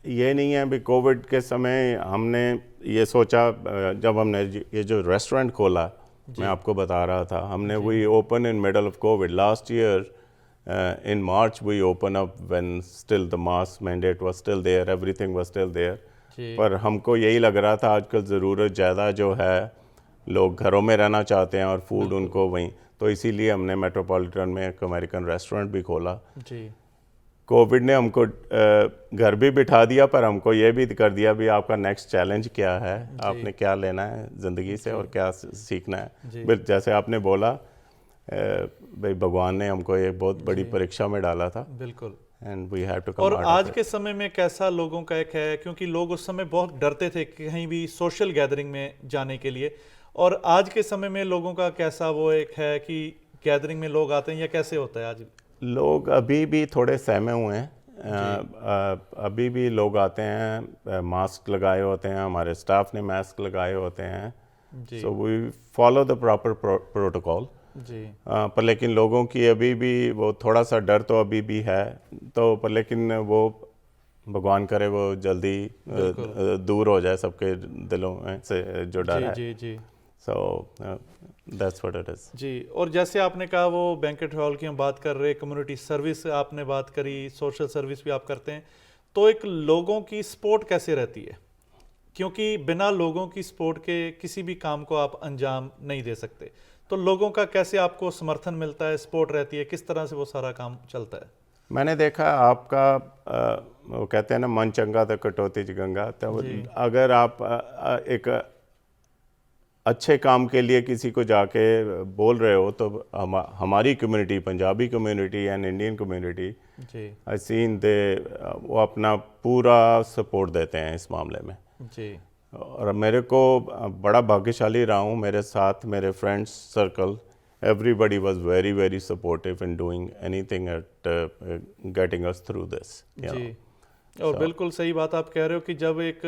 ये नहीं है भी कोविड के समय हमने ये सोचा, जब हमने ये जो रेस्टोरेंट खोला, मैं आपको बता रहा था, हमने we open in middle of COVID last year. In March we open up when still the mask mandate was still there, everything was still there. पर हमको यही लग रहा था आजकल ज़रूरत ज़्यादा जो है, लोग घरों में रहना चाहते हैं और फूड उनको वहीं, तो इसीलिए हमने मेट्रोपॉलिटन में एक अमेरिकन रेस्टोरेंट भी खोला। जी कोविड ने हमको घर भी बिठा दिया, पर हमको ये भी कर दिया भी आपका नेक्स्ट चैलेंज क्या है, आपने क्या लेना है ज़िंदगी से और क्या सीखना है। फिर जैसे आपने बोला, भाई भगवान ने हमको एक बहुत बड़ी परीक्षा में डाला था। बिल्कुल। And we have to come और आउट आज ऑफ के समय में कैसा लोगों का एक है, क्योंकि लोग उस समय बहुत डरते थे कहीं भी सोशल गैदरिंग में जाने के लिए, और आज के समय में लोगों का कैसा वो एक है कि गैदरिंग में लोग आते हैं या कैसे होता है आज? लोग अभी भी थोड़े सहमे हुए हैं। अभी भी लोग आते हैं, मास्क लगाए होते हैं, हमारे स्टाफ ने मास्क लगाए होते हैं। So we follow the proper protocol. जी पर लेकिन लोगों की अभी भी वो थोड़ा सा डर तो अभी भी है, तो पर लेकिन वो भगवान करे वो जल्दी दूर हो जाए सबके दिलों में से जो डर जी है। जी जी so that's what it is. जी। और जैसे आपने कहा वो बैंकेट हॉल की हम बात कर रहे, कम्युनिटी सर्विस आपने बात करी, सोशल सर्विस भी आप करते हैं, तो एक लोगों की सपोर्ट कैसे रहती है? क्योंकि बिना लोगों की सपोर्ट के किसी भी काम को आप अंजाम नहीं दे सकते, तो लोगों का कैसे आपको समर्थन मिलता है, सपोर्ट रहती है, किस तरह से वो सारा काम चलता है? मैंने देखा आपका वो कहते हैं ना, मन चंगा तो कटौती च गंगा। तो जी अगर आप एक अच्छे काम के लिए किसी को जाके बोल रहे हो, तो हमारी community, Punjabi community and Indian community, जी आई सीन दे वो अपना पूरा सपोर्ट देते हैं इस मामले में। जी और मेरे को बड़ा भाग्यशाली रहा हूँ, मेरे साथ मेरे friends circle, everybody was very very supportive in doing anything at getting us through this, you जी। know. और So, बिल्कुल सही बात आप कह रहे हो कि जब एक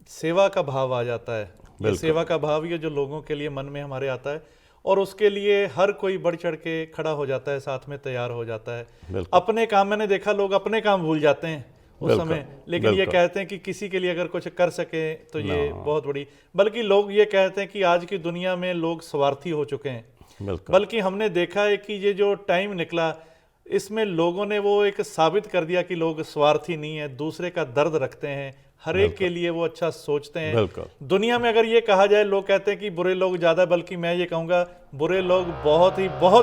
सेवा का भाव आ जाता है, ये बिल्कुल। सेवा का भाव ये जो लोगों के लिए मन में हमारे आता है, और उसके लिए हर कोई बढ़ चढ़ के खड़ा हो जाता है, साथ में तैयार हो जाता है। बिल्कुल अपने काम, मैंने देखा लोग अपने काम भूल जाते हैं उस बिल्कुल, समय, लेकिन ये बिल्कुल। कहते हैं कि किसी के लिए अगर कुछ कर सके तो ये No. बहुत बड़ी, बल्कि लोग ये कहते हैं कि आज की दुनिया में लोग स्वार्थी हो चुके हैं। बिल्कुल बल्कि हमने देखा है कि ये जो टाइम निकला, इसमें लोगों ने वो एक साबित कर दिया कि लोग स्वार्थी नहीं है, दूसरे का दर्द रखते हैं, हर एक के लिए वो अच्छा सोचते हैं। बिल्कुल दुनिया में अगर ये कहा जाए, लोग कहते हैं कि बुरे लोग ज्यादा, बल्कि मैं ये कहूंगा बुरे लोग बहुत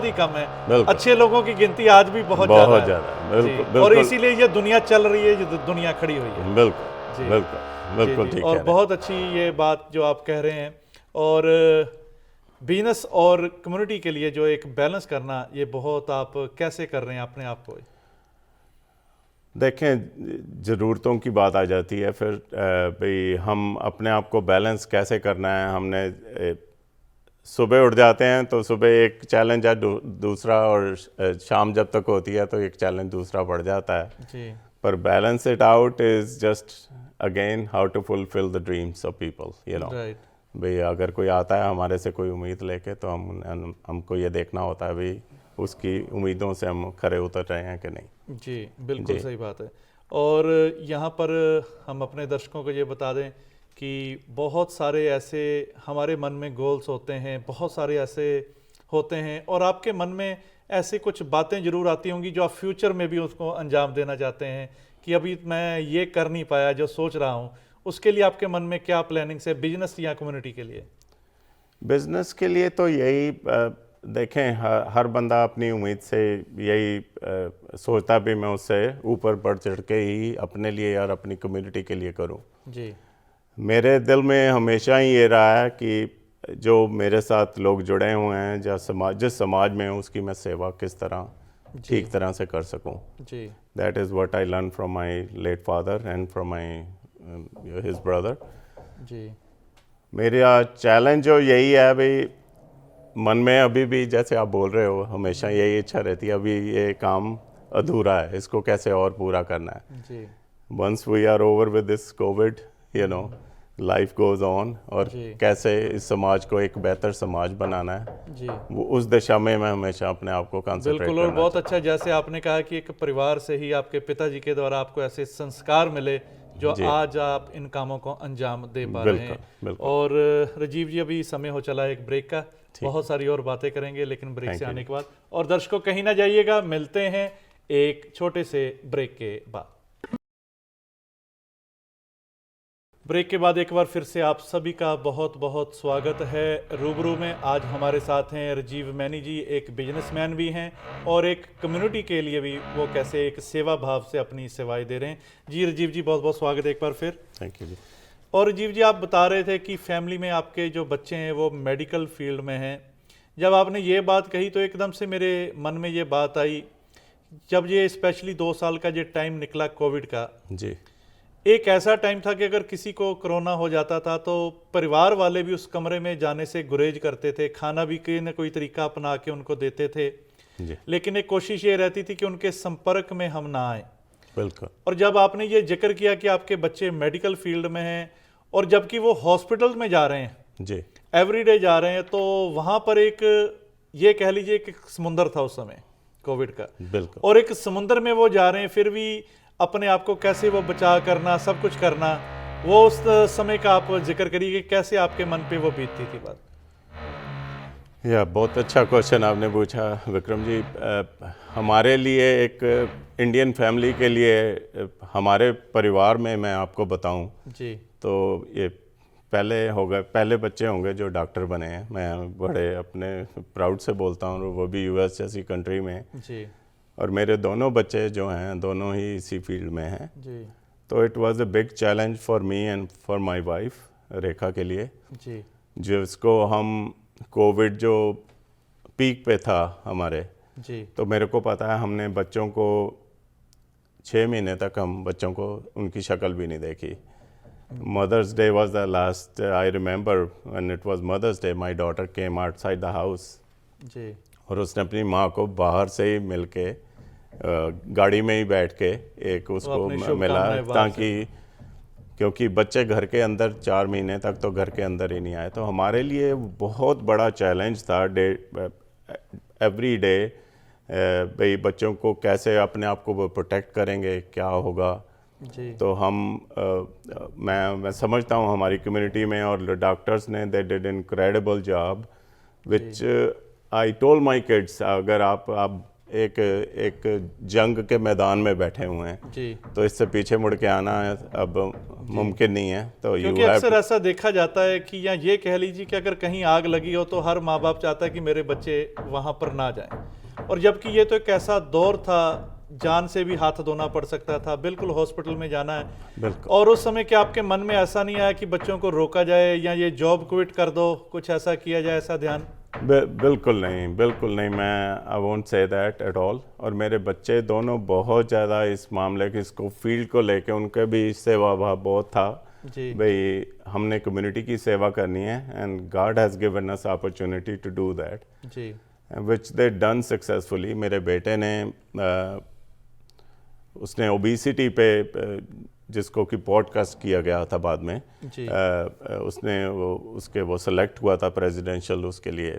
ही कम है, बिल्कुल। अच्छे लोगों की गिनती आज भी बहुत ज्यादा बहुत है। ज़्यादा, जी। बिल्कुल और बिल्कुल इसीलिए ये दुनिया चल रही है, जो दुनिया खड़ी हुई है। बिल्कुल जी। बिल्कुल जी, बिल्कुल जी। ठीक और कह रहे हैं। बहुत अच्छी ये बात जो आप कह रहे हैं। और बिजनेस और कम्युनिटी के लिए जो एक बैलेंस करना, ये बहुत आप कैसे कर रहे हैं अपने आप को? देखें, ज़रूरतों की बात आ जाती है फिर भाई हम अपने आप को बैलेंस कैसे करना है। हमने सुबह उठ जाते हैं तो सुबह एक चैलेंज है, दूसरा, और शाम जब तक होती है तो एक चैलेंज दूसरा बढ़ जाता है। जी पर balance it out is just again how to fulfil the dreams of people, you know. Right. भाई अगर कोई आता है हमारे से कोई उम्मीद लेके, तो हमको ये देखना होता है भाई उसकी उम्मीदों से हम खरे उतर रहे हैं कि नहीं। जी बिल्कुल जी। सही बात है। और यहाँ पर हम अपने दर्शकों को ये बता दें कि बहुत सारे ऐसे हमारे मन में गोल्स होते हैं, बहुत सारे ऐसे होते हैं, और आपके मन में ऐसे कुछ बातें जरूर आती होंगी जो आप फ्यूचर में भी उसको अंजाम देना चाहते हैं कि अभी मैं ये कर नहीं पाया जो सोच रहा हूँ। उसके लिए आपके मन में क्या प्लानिंग्स है, बिजनेस या कम्युनिटी के लिए? बिजनेस के लिए तो यही देखें, हर बंदा अपनी उम्मीद से यही सोचता भी मैं उससे ऊपर बढ़ चढ़ के ही अपने लिए और अपनी कम्युनिटी के लिए करूं। जी मेरे दिल में हमेशा ही ये रहा है कि जो मेरे साथ लोग जुड़े हुए हैं, जिस समाज में हूँ, उसकी मैं सेवा किस तरह ठीक तरह से कर सकूं। जी that is what I learn from my late father and from my his brother. जी मेरा चैलेंज जो यही है भाई, मन में अभी भी जैसे आप बोल रहे हो हमेशा यही इच्छा रहती है, अभी ये काम अधूरा है, इसको कैसे और पूरा करना है। जी once we are over with this Covid, you know, life goes on, और जी। कैसे इस समाज को एक बेहतर समाज बनाना है, जी वो उस दिशा में मैं हमेशा अपने आप को कंसंट्रेट बिल्कुल। और करना बहुत अच्छा, जैसे आपने कहा कि एक परिवार से ही आपके पिताजी के द्वारा आपको ऐसे संस्कार मिले जो जी। आज आप इन कामों को अंजाम दे पा रहे हैं। बिल्कुल। और राजीव जी, अभी समय हो चला है एक ब्रेक का, बहुत सारी और बातें करेंगे लेकिन ब्रेक से आने के बाद। और दर्शकों कहीं ना जाइएगा, मिलते हैं एक छोटे से ब्रेक के बाद। ब्रेक के बाद एक बार फिर से आप सभी का बहुत बहुत स्वागत है रूबरू में। आज हमारे साथ हैं राजीव मैनी जी, एक बिजनेसमैन भी हैं और एक कम्युनिटी के लिए भी वो कैसे एक सेवा भाव से अपनी सेवाएं दे रहे हैं। जी राजीव जी, बहुत बहुत स्वागत है एक बार फिर। थैंक यू जी। और राजीव जी, आप बता रहे थे कि फैमिली में आपके जो बच्चे हैं वो मेडिकल फील्ड में हैं। जब आपने ये बात कही तो एकदम से मेरे मन में ये बात आई, जब ये स्पेशली 2 साल का जो टाइम निकला कोविड का, जी एक ऐसा टाइम था कि अगर किसी को कोरोना हो जाता था तो परिवार वाले भी उस कमरे में जाने से गुरेज करते थे, खाना भी कोई ना कोई तरीका अपना के उनको देते थे, जी लेकिन एक कोशिश ये रहती थी कि उनके संपर्क में हम ना आए। बिल्कुल। और जब आपने ये जिक्र किया कि आपके बच्चे मेडिकल फील्ड में हैं और जबकि वो हॉस्पिटल में जा रहे हैं, जी एवरीडे जा रहे हैं, तो वहाँ पर एक ये कह लीजिए कि समुंदर था उस समय कोविड का, बिल्कुल। और एक समुंदर में वो जा रहे हैं, फिर भी अपने आप को कैसे वो बचाव करना, सब कुछ करना, वो उस समय का आप जिक्र करिए कि कैसे आपके मन पे वो बीतती थी बात। बहुत अच्छा क्वेश्चन आपने पूछा विक्रम जी। हमारे लिए एक इंडियन फैमिली के लिए हमारे परिवार में मैं आपको बताऊं जी तो ये पहले बच्चे होंगे जो डॉक्टर बने हैं। मैं बड़े अपने प्राउड से बोलता हूँ, वो भी यूएस जैसी कंट्री में। जी और मेरे दोनों बच्चे जो हैं दोनों ही इसी फील्ड में हैं। जी तो it was a big challenge for me and for my wife Rekha के लिए, जी जिसको हम कोविड जो पीक पे था हमारे, जी तो मेरे को पता है हमने बच्चों को 6 महीने तक हम बच्चों को उनकी शक्ल भी नहीं देखी। Mother's Day was the last, I remember when it was Mother's Day, my daughter came outside the house जी और उसने अपनी माँ को बाहर से ही मिल के गाड़ी में ही बैठ के एक उसको अपनी मिला, शुभकामनाएं बाहर ताकि क्योंकि बच्चे घर के अंदर 4 महीने तक तो घर के अंदर ही नहीं आए। तो हमारे लिए बहुत बड़ा चैलेंज था एवरी डे, भाई बच्चों को कैसे अपने आप को वो प्रोटेक्ट करेंगे, क्या होगा। जी तो मैं समझता हूँ हमारी कम्युनिटी में और डॉक्टर्स ने they did incredible job which I told my kids, अगर आप एक जंग के मैदान में बैठे हुए हैं जी तो इससे पीछे मुड़ के आना अब मुमकिन नहीं है। तो क्योंकि अक्सर ऐसा देखा जाता है कि या ये कह लीजिए कि अगर कहीं आग लगी हो तो हर माँ बाप चाहता है कि मेरे बच्चे वहां पर ना जाएं, और जबकि ये तो एक ऐसा दौर था, जान से भी हाथ धोना पड़ सकता था, बिल्कुल हॉस्पिटल में जाना है। बिल्कुल। और उस समय क्या आपके मन में ऐसा नहीं आया कि बच्चों को रोका जाए या ये जॉब क्विट कर दो, कुछ ऐसा किया जाए, ऐसा ध्यान? बिल्कुल नहीं, मैं I won't say that at all. और मेरे बच्चे दोनों बहुत ज़्यादा इस मामले की, इसको फील्ड को लेके उनके भी सेवा भाव बहुत था। जी भाई हमने कम्युनिटी की सेवा करनी है and God has given us opportunity to do that, जी विच दे डन सक्सेसफुली। मेरे बेटे ने उसने ओबेसिटी पे जिसको कि पॉडकास्ट किया गया था बाद में, जी उसने वो सेलेक्ट हुआ था प्रेसिडेंशियल उसके लिए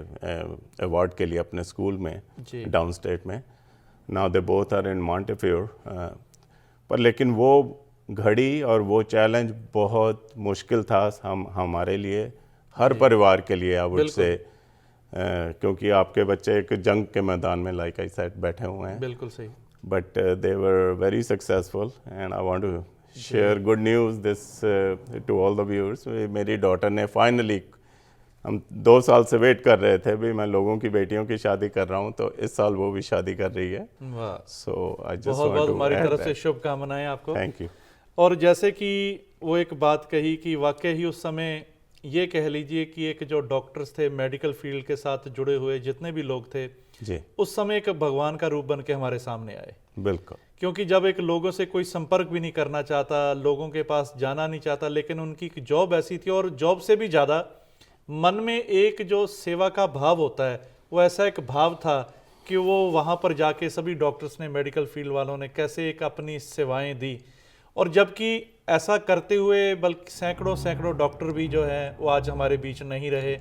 अवार्ड के लिए अपने स्कूल में जी डाउन स्टेट में। Now they both are in Montefiore. पर लेकिन वो घड़ी और वो चैलेंज बहुत मुश्किल था हमारे लिए, हर परिवार के लिए आई वुड से, क्योंकि आपके बच्चे एक जंग के मैदान में लाइक आई सेड बैठे हुए हैं। बिल्कुल सही। But they were very successful and I want to share good news this to all the viewers. मेरी डॉटर ने फाइनली, हम 2 साल से वेट कर रहे थे भी मैं लोगों की बेटियों की शादी कर रहा हूँ, तो इस साल वो भी शादी कर रही है। वाह, सो आई जस्ट बहुत वांट बहुत टू हमारी ऐड तरफ से दैट। शुभकामनाएं आपको। Thank you. और जैसे कि वो एक बात कही कि वाकई ही उस समय ये कह लीजिए कि एक जो डॉक्टर्स थे, मेडिकल फील्ड के साथ जुड़े हुए जितने भी लोग थे, जी उस समय एक भगवान का रूप बन के हमारे सामने आए। बिल्कुल। क्योंकि जब एक लोगों से कोई संपर्क भी नहीं करना चाहता, लोगों के पास जाना नहीं चाहता, लेकिन उनकी एक जॉब ऐसी थी, और जॉब से भी ज़्यादा मन में एक जो सेवा का भाव होता है, वो ऐसा एक भाव था कि वो वहाँ पर जाके सभी डॉक्टर्स ने, मेडिकल फील्ड वालों ने कैसे एक अपनी सेवाएं दी। और जबकि ऐसा करते हुए बल्कि सैकड़ों डॉक्टर भी जो हैं वो आज हमारे बीच नहीं रहे,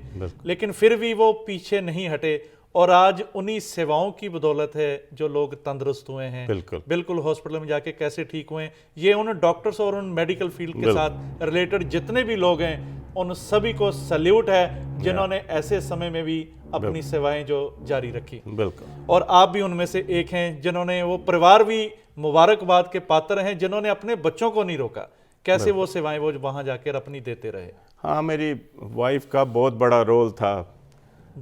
लेकिन फिर भी वो पीछे नहीं हटे, और आज उन्हीं सेवाओं की बदौलत है जो लोग तंदुरुस्त हुए हैं, बिल्कुल हॉस्पिटल में जाके कैसे ठीक हुए हैं। ये उन डॉक्टर्स और उन मेडिकल फील्ड के साथ रिलेटेड जितने भी लोग हैं, उन सभी को सल्यूट है जिन्होंने ऐसे समय में भी अपनी सेवाएं जो जारी रखी। बिल्कुल। और आप भी उनमें से एक हैं जिन्होंने, वो परिवार भी मुबारकबाद के पात्र हैं जिन्होंने अपने बच्चों को नहीं रोका, कैसे वो सेवाएं वो वहां जाकर अपनी देते रहे। हाँ, मेरी वाइफ का बहुत बड़ा रोल था।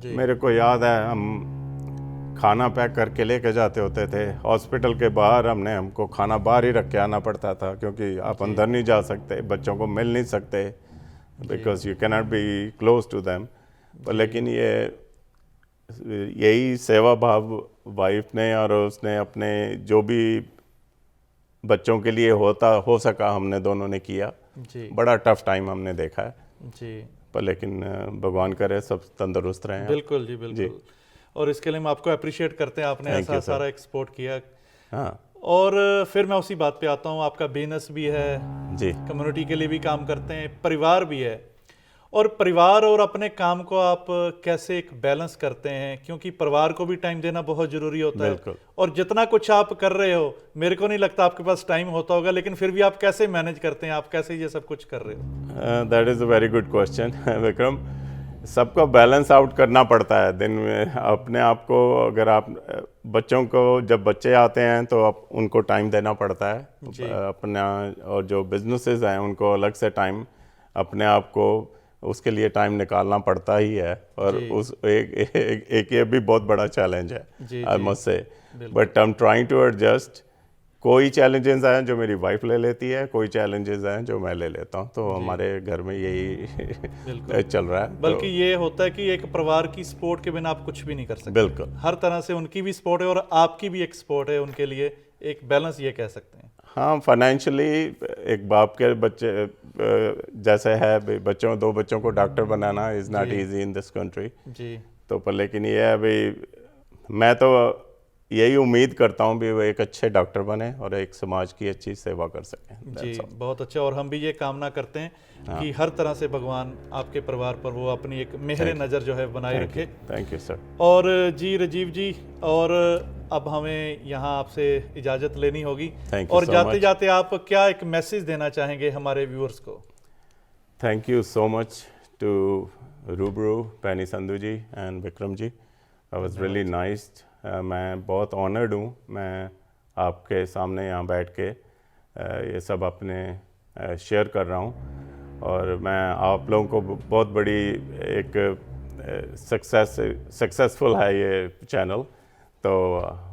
मेरे को याद है हम खाना पैक करके लेके जाते होते थे हॉस्पिटल के बाहर, हमको खाना बाहर ही रख के आना पड़ता था, क्योंकि आप अंदर नहीं जा सकते, बच्चों को मिल नहीं सकते, because you can not be close to them. पर लेकिन यही सेवा भाव वाइफ ने और उसने अपने जो भी बच्चों के लिए हो सका हमने दोनों ने किया। जी बड़ा टफ टाइम हमने देखा है जी, पर लेकिन भगवान करे सब तंदुरुस्त रहें। बिल्कुल जी बिल्कुल। और इसके लिए हम आपको अप्रिशिएट करते हैं, आपने ऐसा सारा एक्सपोर्ट किया। हाँ, और फिर मैं उसी बात पे आता हूँ, आपका बिजनेस भी है जी, कम्युनिटी के लिए भी काम करते हैं, परिवार भी है, और परिवार और अपने काम को आप कैसे एक बैलेंस करते हैं, क्योंकि परिवार को भी टाइम देना बहुत जरूरी होता है। बिल्कुल। और जितना कुछ आप कर रहे हो, मेरे को नहीं लगता आपके पास टाइम होता होगा, लेकिन फिर भी आप कैसे मैनेज करते हैं, आप कैसे ये सब कुछ कर रहे हो? That is a very good question Vikram. सबको बैलेंस आउट करना पड़ता है दिन में अपने आप को। अगर आप बच्चों को, जब बच्चे आते हैं तो आप उनको टाइम देना पड़ता है अपना, और जो बिजनेसेस हैं उनको अलग से टाइम, अपने आप को उसके लिए टाइम निकालना पड़ता ही है। और उस एक ये भी बहुत बड़ा चैलेंज है, I must say. But I am trying to adjust. कोई चैलेंजेस हैं जो मेरी वाइफ ले लेती है, कोई चैलेंजेस हैं जो मैं ले लेता हूँ, तो हमारे घर में यही चल रहा है। बल्कि ये होता है कि एक परिवार की सपोर्ट के बिना आप कुछ भी नहीं कर सकते। बिल्कुल, हर तरह से उनकी भी सपोर्ट है और आपकी भी एक सपोर्ट है उनके लिए, एक बैलेंस ये कह सकते हैं। हाँ, फाइनेंशियली एक बाप के बच्चे जैसे है, दो बच्चों को डॉक्टर बनाना is not easy in this country जी। तो पर लेकिन ये है भाई, मैं तो यही उम्मीद करता हूँ भी वो एक अच्छे डॉक्टर बने और एक समाज की अच्छी सेवा कर सकें। जी, बहुत अच्छा। और हम भी ये कामना करते हैं कि हर तरह से भगवान आपके परिवार पर वो अपनी एक मेहर नज़र जो है बनाए रखे। Thank you sir. और जी राजीव जी, और अब हमें यहाँ आपसे इजाज़त लेनी होगी, और जाते जाते आप क्या एक मैसेज देना चाहेंगे हमारे व्यूअर्स को? Thank you so much to रूबरू, Penny Sandhu ji and Vikram ji. I was really nice. मैं बहुत ऑनर्ड हूँ, मैं आपके सामने यहाँ बैठ के ये सब अपने शेयर कर रहा हूँ। और मैं आप लोगों को बहुत बड़ी एक सक्सेसफुल है ये चैनल, तो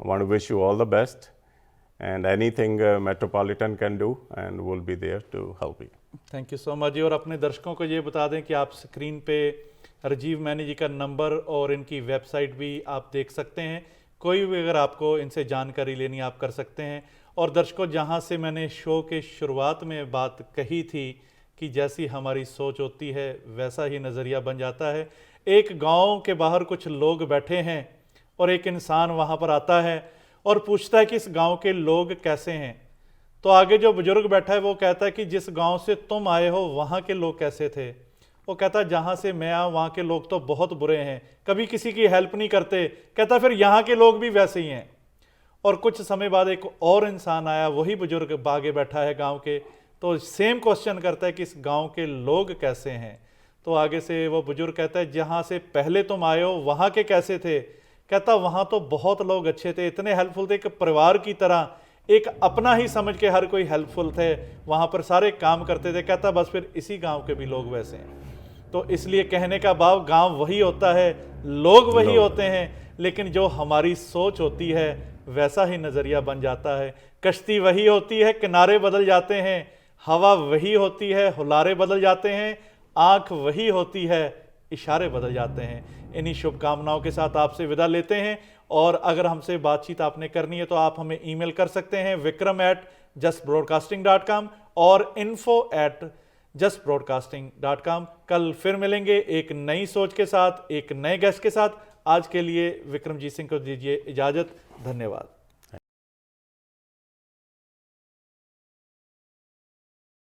want to wish you all the best and anything Metropolitan can do and will be there to help you. Thank you so much जी। और अपने दर्शकों को ये बता दें कि आप स्क्रीन पे राजीव मैनी जी का नंबर और इनकी वेबसाइट भी आप देख सकते हैं। कोई भी अगर आपको इनसे जानकारी लेनी आप कर सकते हैं। और दर्शकों, जहां से मैंने शो के शुरुआत में बात कही थी कि जैसी हमारी सोच होती है वैसा ही नज़रिया बन जाता है। एक गांव के बाहर कुछ लोग बैठे हैं और एक इंसान वहां पर आता है और पूछता है कि इस गांव के लोग कैसे हैं। तो आगे जो बुजुर्ग बैठा है वो कहता है कि जिस गांव से तुम आए हो वहां के लोग कैसे थे? वो कहता है जहां से मैं आया वहां के लोग तो बहुत बुरे हैं, कभी किसी की हेल्प नहीं करते। कहता फिर यहाँ के लोग भी वैसे ही हैं। और कुछ समय बाद एक और इंसान आया, वही बुजुर्ग बागे बैठा है गांव के, तो सेम क्वेश्चन करता है कि इस गांव के लोग कैसे हैं? तो आगे से वो बुजुर्ग कहता है जहां से पहले तुम आए हो वहां के कैसे थे? कहता वहां तो बहुत लोग अच्छे थे, इतने हेल्पफुल थे, एक परिवार की तरह, एक अपना ही समझ के हर कोई हेल्पफुल थे, वहां पर सारे काम करते थे। कहता बस फिर इसी गांव के भी लोग वैसे हैं। तो इसलिए कहने का भाव, गांव वही होता है, लोग वही होते हैं, लेकिन जो हमारी सोच होती है वैसा ही नज़रिया बन जाता है। कश्ती वही होती है, किनारे बदल जाते हैं, हवा वही होती है, हुलारे बदल जाते हैं, आंख वही होती है, इशारे बदल जाते हैं। इन्हीं शुभकामनाओं के साथ आपसे विदा लेते हैं। और अगर हमसे बातचीत आपने करनी है तो आप हमें ईमेल कर सकते हैं vikram@justbroadcasting.com और info@justbroadcasting.com। कल फिर मिलेंगे एक नई सोच के साथ, एक नए गेस्ट के साथ। आज के लिए विक्रमजीत सिंह को दीजिए इजाज़त। धन्यवाद।